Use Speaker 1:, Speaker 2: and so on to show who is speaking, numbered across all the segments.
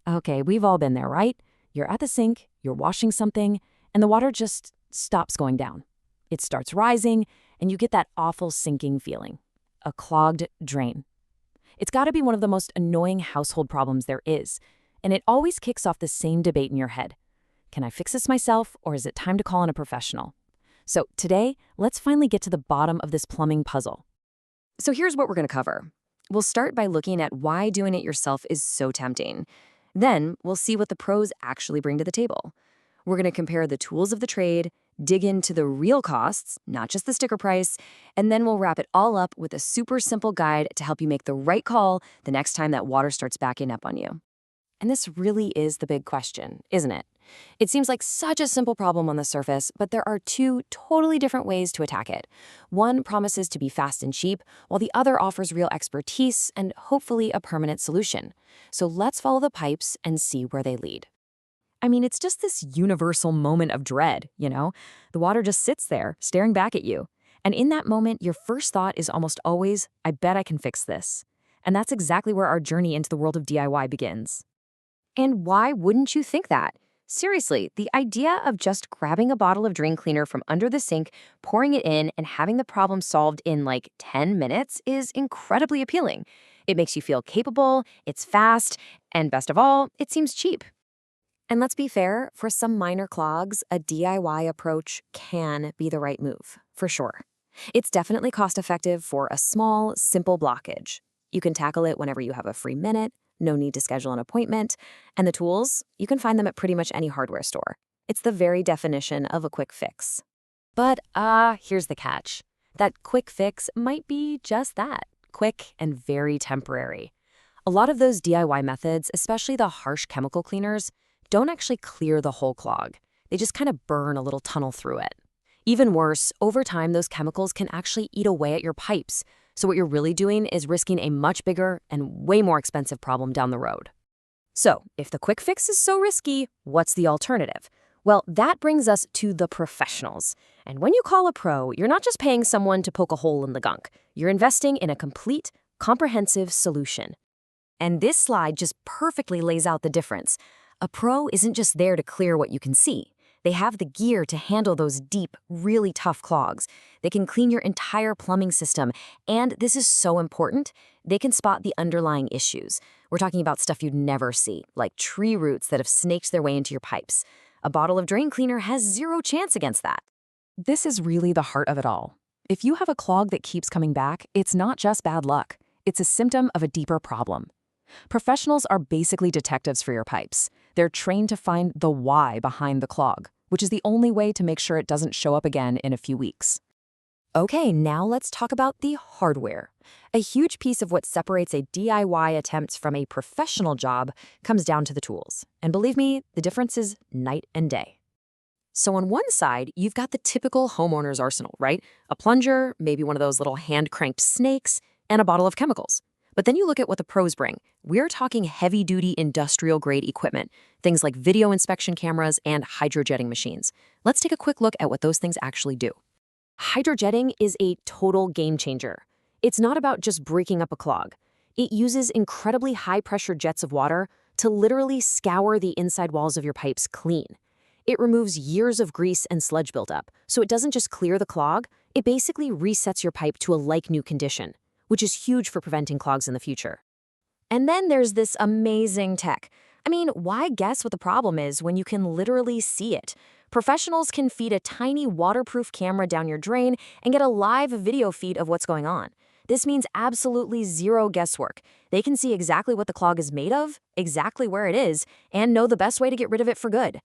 Speaker 1: Okay, we've all been there, right? You're at the sink, you're washing something, and the water just stops going down. It starts rising, and you get that awful sinking feeling. A clogged drain. It's got to be one of the most annoying household problems there is, and it always kicks off the same debate in your head. Can I fix this myself, or is it time to call in a professional? So today, let's finally get to the bottom of this plumbing puzzle.
Speaker 2: So here's what we're going to cover. We'll start by looking at why doing it yourself is so tempting. Then we'll see what the pros actually bring to the table. We're going to compare the tools of the trade, dig into the real costs, not just the sticker price, and then we'll wrap it all up with a super simple guide to help you make the right call the next time that water starts backing up on you. And this really is the big question, isn't it? It seems like such a simple problem on the surface, but there are two totally different ways to attack it. One promises to be fast and cheap, while the other offers real expertise and hopefully a permanent solution. So let's follow the pipes and see where they lead. I mean, it's just this universal moment of dread, you know? The water just sits there, staring back at you. And in that moment, your first thought is almost always, I bet I can fix this. And that's exactly where our journey into the world of DIY begins. And why wouldn't you think that? Seriously, the idea of just grabbing a bottle of drain cleaner from under the sink, pouring it in, and having the problem solved in like 10 minutes is incredibly appealing. It makes you feel capable, it's fast, and best of all, it seems cheap. And let's be fair, for some minor clogs, a DIY approach can be the right move, for sure. It's definitely cost-effective for a small, simple blockage. You can tackle it whenever you have a free minute, no need to schedule an appointment, and the tools, you can find them at pretty much any hardware store. It's the very definition of a quick fix. But here's the catch. That quick fix might be just that, quick and very temporary. A lot of those DIY methods, especially the harsh chemical cleaners, don't actually clear the whole clog. They just kind of burn a little tunnel through it. Even worse, over time, those chemicals can actually eat away at your pipes. So what you're really doing is risking a much bigger and way more expensive problem down the road. So if the quick fix is so risky, what's the alternative? Well, that brings us to the professionals. And when you call a pro, you're not just paying someone to poke a hole in the gunk. You're investing in a complete, comprehensive solution. And this slide just perfectly lays out the difference. A pro isn't just there to clear what you can see. They have the gear to handle those deep, really tough clogs. They can clean your entire plumbing system. And this is so important, they can spot the underlying issues. We're talking about stuff you'd never see, like tree roots that have snaked their way into your pipes. A bottle of drain cleaner has zero chance against that.
Speaker 1: This is really the heart of it all. If you have a clog that keeps coming back, it's not just bad luck. It's a symptom of a deeper problem. Professionals are basically detectives for your pipes. They're trained to find the why behind the clog, which is the only way to make sure it doesn't show up again in a few weeks.
Speaker 2: Okay, now let's talk about the hardware. A huge piece of what separates a DIY attempt from a professional job comes down to the tools. And believe me, the difference is night and day. So on one side, you've got the typical homeowner's arsenal, right? A plunger, maybe one of those little hand-cranked snakes, and a bottle of chemicals. But then you look at what the pros bring. We're talking heavy-duty industrial-grade equipment, things like video inspection cameras and hydrojetting machines. Let's take a quick look at what those things actually do. Hydrojetting is a total game changer. It's not about just breaking up a clog. It uses incredibly high-pressure jets of water to literally scour the inside walls of your pipes clean. It removes years of grease and sludge buildup, so it doesn't just clear the clog, it basically resets your pipe to a like-new condition, which is huge for preventing clogs in the future. And then there's this amazing tech. I mean, why guess what the problem is when you can literally see it? Professionals can feed a tiny waterproof camera down your drain and get a live video feed of what's going on. This means absolutely zero guesswork. They can see exactly what the clog is made of, exactly where it is, and know the best way to get rid of it for good.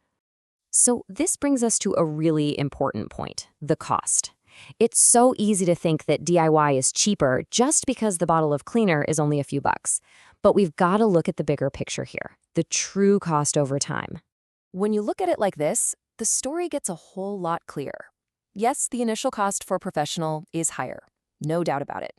Speaker 2: So this brings us to a really important point, the cost. It's so easy to think that DIY is cheaper just because the bottle of cleaner is only a few bucks. But we've got to look at the bigger picture here, the true cost over time. When you look at it like this, the story gets a whole lot clearer. Yes, the initial cost for a professional is higher, no doubt about it.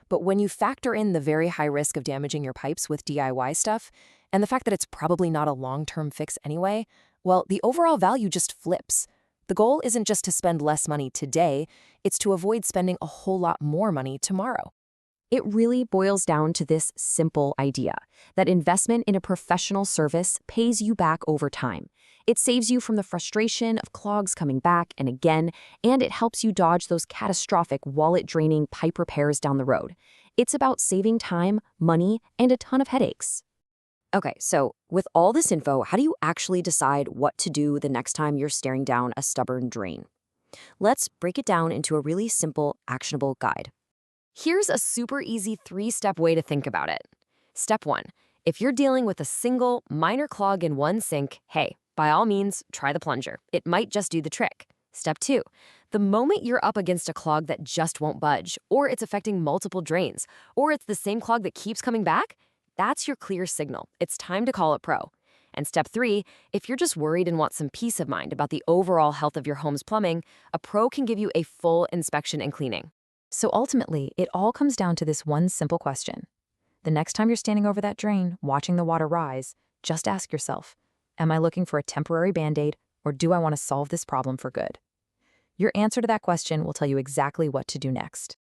Speaker 2: But when you factor in the very high risk of damaging your pipes with DIY stuff, and the fact that it's probably not a long-term fix anyway, well, the overall value just flips. The goal isn't just to spend less money today, it's to avoid spending a whole lot more money tomorrow. It really boils down to this simple idea that investment in a professional service pays you back over time. It saves you from the frustration of clogs coming back and again, and it helps you dodge those catastrophic wallet-draining pipe repairs down the road. It's about saving time, money, and a ton of headaches. Okay, so with all this info, how do you actually decide what to do the next time you're staring down a stubborn drain? Let's break it down into a really simple, actionable guide. Here's a super easy 3-step way to think about it. Step 1. If you're dealing with a single, minor clog in one sink, hey, by all means, try the plunger. It might just do the trick. Step 2. The moment you're up against a clog that just won't budge, or it's affecting multiple drains, or it's the same clog that keeps coming back, that's your clear signal. It's time to call a pro. And step 3, if you're just worried and want some peace of mind about the overall health of your home's plumbing, a pro can give you a full inspection and cleaning.
Speaker 1: So ultimately, it all comes down to this one simple question. The next time you're standing over that drain, watching the water rise, just ask yourself, am I looking for a temporary Band-Aid, or do I want to solve this problem for good? Your answer to that question will tell you exactly what to do next.